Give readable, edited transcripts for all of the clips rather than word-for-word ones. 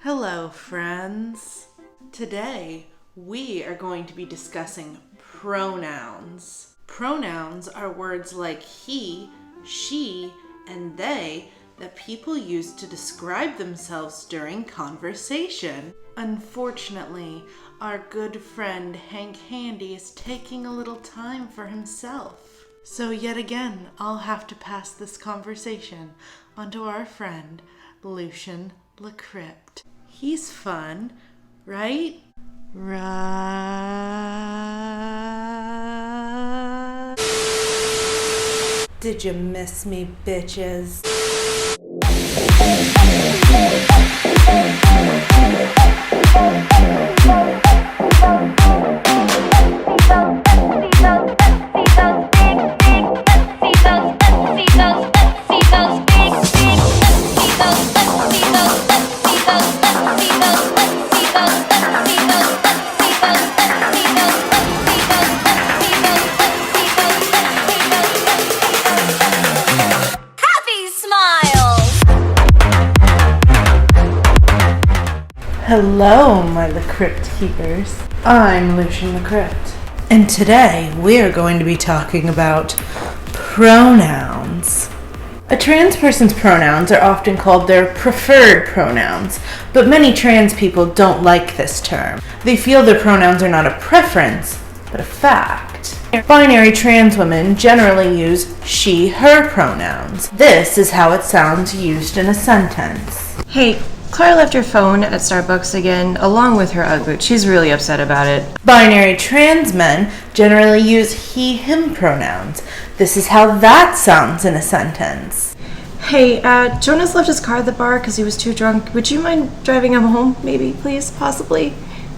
Hello, friends. Today, we are going to be discussing pronouns. Pronouns are words like he, she, and they that people use to describe themselves during conversation. Unfortunately, our good friend Hank Handy is taking a little time for himself. So yet again, I'll have to pass this conversation onto our friend, Lucian LaCrypt. He's fun, right? Right. Did you miss me, bitches? Hello, my LaCrypt keepers. I'm Lucian LaCrypt, and today we are going to be talking about pronouns. A trans person's pronouns are often called their preferred pronouns, but many trans people don't like this term. They feel their pronouns are not a preference, but a fact. Binary trans women generally use she, her pronouns. This is how it sounds used in a sentence. Hey, Claire left her phone at Starbucks again, along with her Ugg boot. She's really upset about it. Binary trans men generally use he, him pronouns. This is how that sounds in a sentence. Hey, Jonas left his car at the bar because he was too drunk. Would you mind driving him home, maybe, please, possibly?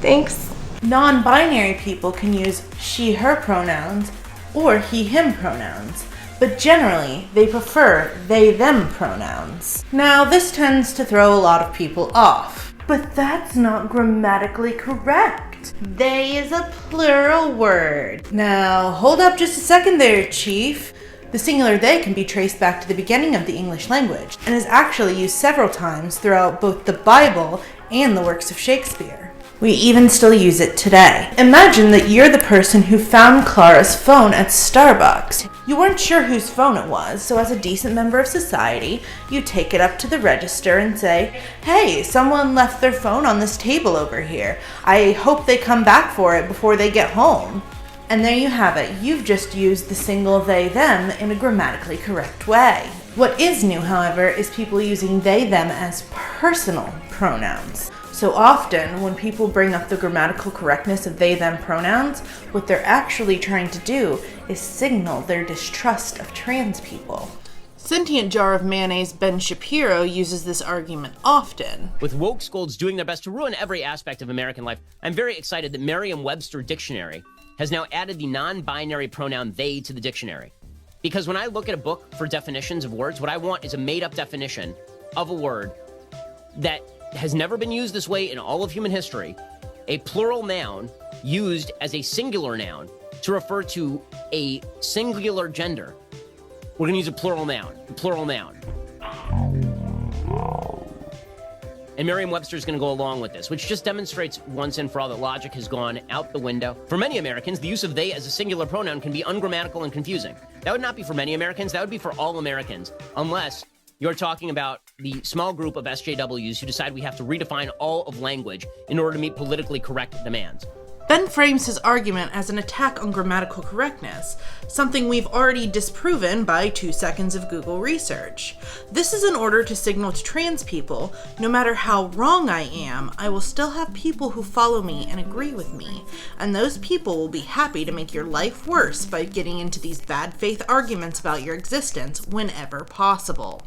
Thanks. Non-binary people can use she, her pronouns or he, him pronouns, but generally they prefer they, them pronouns. Now, this tends to throw a lot of people off, but that's not grammatically correct. They is a plural word. Now, hold up just a second there, Chief. The singular they can be traced back to the beginning of the English language and is actually used several times throughout both the Bible and the works of Shakespeare. We even still use it today. Imagine that you're the person who found Clara's phone at Starbucks. You weren't sure whose phone it was, so as a decent member of society, you take it up to the register and say, "Hey, someone left their phone on this table over here. I hope they come back for it before they get home." And there you have it. You've just used the single they, them in a grammatically correct way. What is new, however, is people using they, them as personal pronouns. So often, when people bring up the grammatical correctness of they, them pronouns, what they're actually trying to do is signal their distrust of trans people. Sentient Jar of Mayonnaise Ben Shapiro uses this argument often. With woke scolds doing their best to ruin every aspect of American life, I'm very excited that Merriam-Webster Dictionary has now added the non-binary pronoun they to the dictionary. Because when I look at a book for definitions of words, what I want is a made-up definition of a word that has never been used this way in all of human history, a plural noun used as a singular noun to refer to a singular gender. We're going to use a plural noun. And Merriam-Webster is going to go along with this, which just demonstrates once and for all that logic has gone out the window. For many Americans, the use of they as a singular pronoun can be ungrammatical and confusing. That would not be for many Americans. That would be for all Americans, unless you're talking about the small group of SJWs who decide we have to redefine all of language in order to meet politically correct demands. Ben frames his argument as an attack on grammatical correctness, something we've already disproven by 2 seconds of Google research. This is in order to signal to trans people, no matter how wrong I am, I will still have people who follow me and agree with me, and those people will be happy to make your life worse by getting into these bad faith arguments about your existence whenever possible.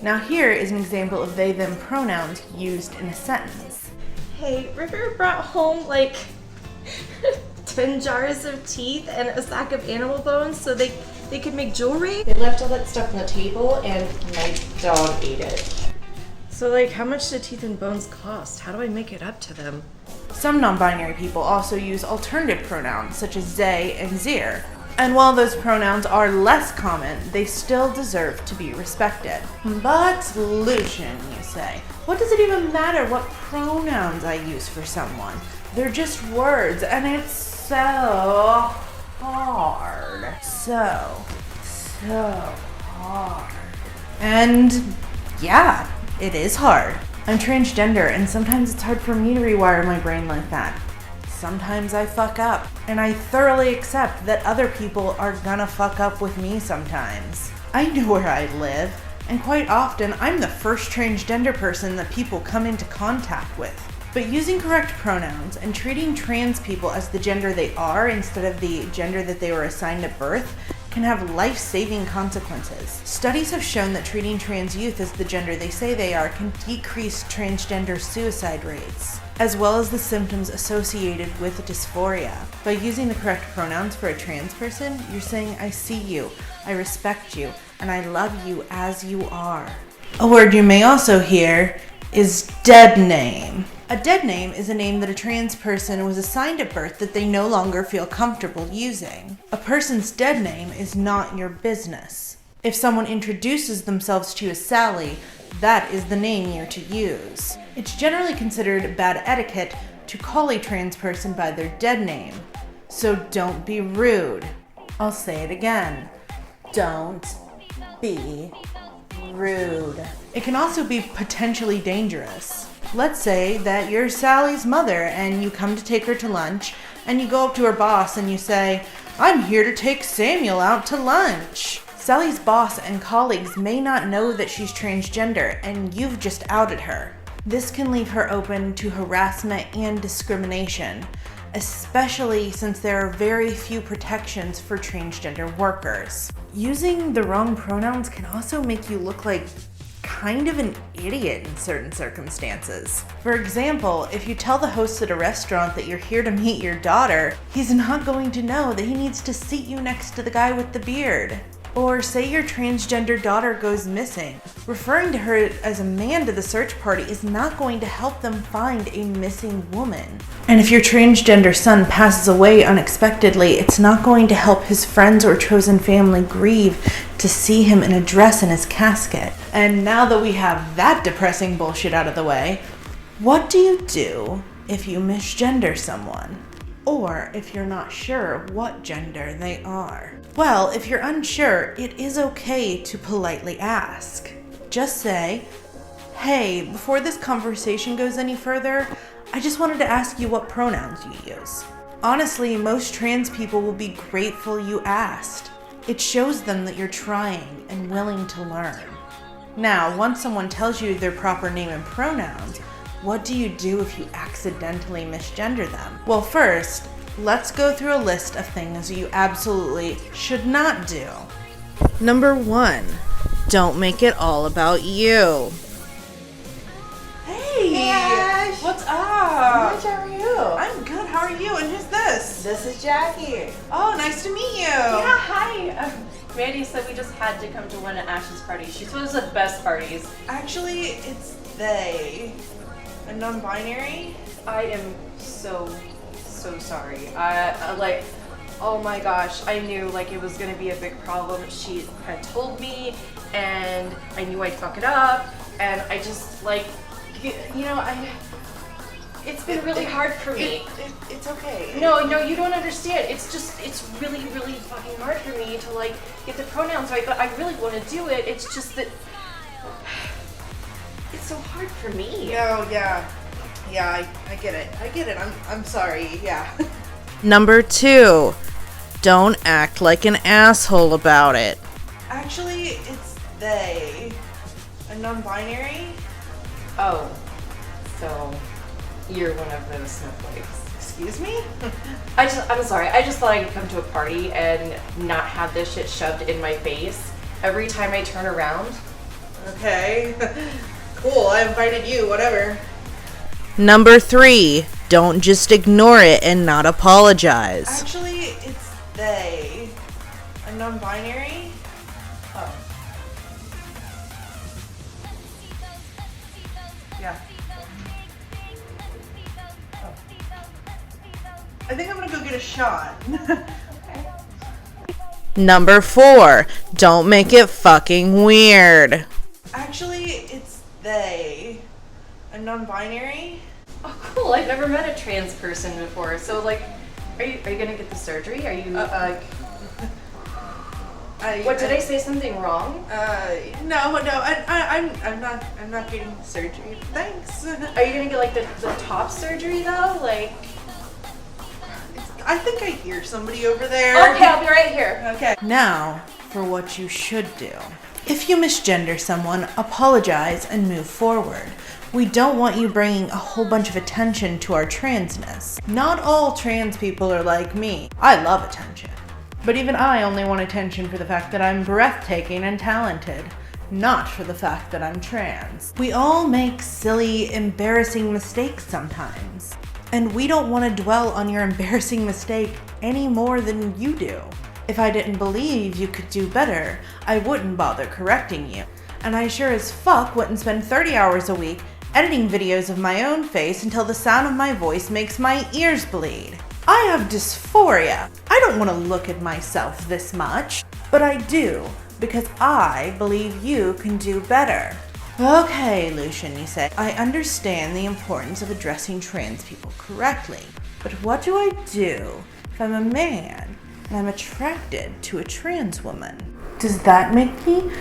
Now here is an example of they, them pronouns used in a sentence. Hey, River brought home, 10 jars of teeth and a sack of animal bones so they could make jewelry. They left all that stuff on the table and my dog ate it. So, how much do teeth and bones cost? How do I make it up to them? Some non-binary people also use alternative pronouns such as they and zir. And while those pronouns are less common, they still deserve to be respected. But Lucian, you say, what does it even matter what pronouns I use for someone? They're just words, and it's so hard. So hard. And yeah, it is hard. I'm transgender, and sometimes it's hard for me to rewire my brain like that. Sometimes I fuck up, and I thoroughly accept that other people are gonna fuck up with me sometimes. I know where I live, and quite often I'm the first transgender person that people come into contact with. But using correct pronouns and treating trans people as the gender they are instead of the gender that they were assigned at birth can have life-saving consequences. Studies have shown that treating trans youth as the gender they say they are can decrease transgender suicide rates, as well as the symptoms associated with dysphoria. By using the correct pronouns for a trans person, you're saying, I see you, I respect you, and I love you as you are. A word you may also hear is dead name. A dead name is a name that a trans person was assigned at birth that they no longer feel comfortable using. A person's dead name is not your business. If someone introduces themselves to you as Sally, that is the name you're to use. It's generally considered bad etiquette to call a trans person by their dead name, so don't be rude. I'll say it again. Don't be rude. It can also be potentially dangerous. Let's say that you're Sally's mother and you come to take her to lunch and you go up to her boss and you say, I'm here to take Samuel out to lunch. Sally's boss and colleagues may not know that she's transgender and you've just outed her. This can leave her open to harassment and discrimination, especially since there are very few protections for transgender workers. Using the wrong pronouns can also make you look like kind of an idiot in certain circumstances. For example, if you tell the host at a restaurant that you're here to meet your daughter, he's not going to know that he needs to seat you next to the guy with the beard. Or say your transgender daughter goes missing. Referring to her as a man to the search party is not going to help them find a missing woman. And if your transgender son passes away unexpectedly, it's not going to help his friends or chosen family grieve to see him in a dress in his casket. And now that we have that depressing bullshit out of the way, what do you do if you misgender someone? Or if you're not sure what gender they are? Well, if you're unsure, it is okay to politely ask. Just say, hey, before this conversation goes any further, I just wanted to ask you what pronouns you use. Honestly, most trans people will be grateful you asked. It shows them that you're trying and willing to learn. Now, once someone tells you their proper name and pronouns, what do you do if you accidentally misgender them? Well, first, let's go through a list of things you absolutely should not do. Number 1, don't make it all about you. Hey Ash! What's up? How are you? I'm good, how are you? And who's this? This is Jackie. Oh, nice to meet you. Yeah, hi. Randy said we just had to come to one of Ash's parties. She throws the best parties. Actually, it's they. A non-binary? I am so sorry. I like, oh my gosh, I knew like it was gonna be a big problem. She had told me, and I knew I'd fuck it up, and I just like, you know, it's been really hard for me. It's okay. No, you don't understand. It's really fucking hard for me to like get the pronouns right, but I really want to do it. It's just that it's so hard for me. No, yeah, I get it. I'm sorry. Yeah. Number 2, don't act like an asshole about it. Actually, it's they. A non-binary? Oh, so you're one of those snowflakes. Excuse me? I'm sorry. I just thought I could come to a party and not have this shit shoved in my face every time I turn around. Okay. Cool, I invited you, whatever. Number 3, don't just ignore it and not apologize. Actually, it's they. A non-binary? Oh. Yeah. Oh. I think I'm gonna go get a shot. Number 4, don't make it fucking weird. Actually, it's they. I'm non-binary. Oh, cool. I've never met a trans person before. So, like, are you gonna get the surgery? Are you, what, did I say something wrong? No, I'm not getting surgery. Thanks. Are you gonna get, like, the top surgery, though? Like... I think I hear somebody over there. Okay, I'll be right here. Okay. Now, for what you should do. If you misgender someone, apologize and move forward. We don't want you bringing a whole bunch of attention to our transness. Not all trans people are like me. I love attention. But even I only want attention for the fact that I'm breathtaking and talented, not for the fact that I'm trans. We all make silly, embarrassing mistakes sometimes. And we don't want to dwell on your embarrassing mistake any more than you do. If I didn't believe you could do better, I wouldn't bother correcting you. And I sure as fuck wouldn't spend 30 hours a week editing videos of my own face until the sound of my voice makes my ears bleed. I have dysphoria. I don't want to look at myself this much, but I do, because I believe you can do better. Okay, Lucian, you say, I understand the importance of addressing trans people correctly, but what do I do if I'm a man and I'm attracted to a trans woman? Does that make me gay?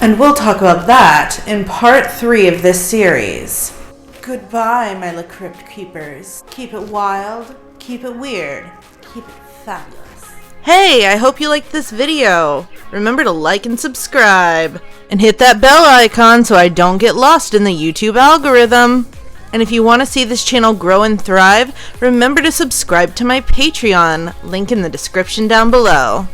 And we'll talk about that in part 3 of this series. Goodbye, my Crypt keepers. Keep it wild, keep it weird, keep it fabulous. Hey, I hope you liked this video. Remember to like and subscribe. And hit that bell icon so I don't get lost in the YouTube algorithm. And if you want to see this channel grow and thrive, remember to subscribe to my Patreon, link in the description down below.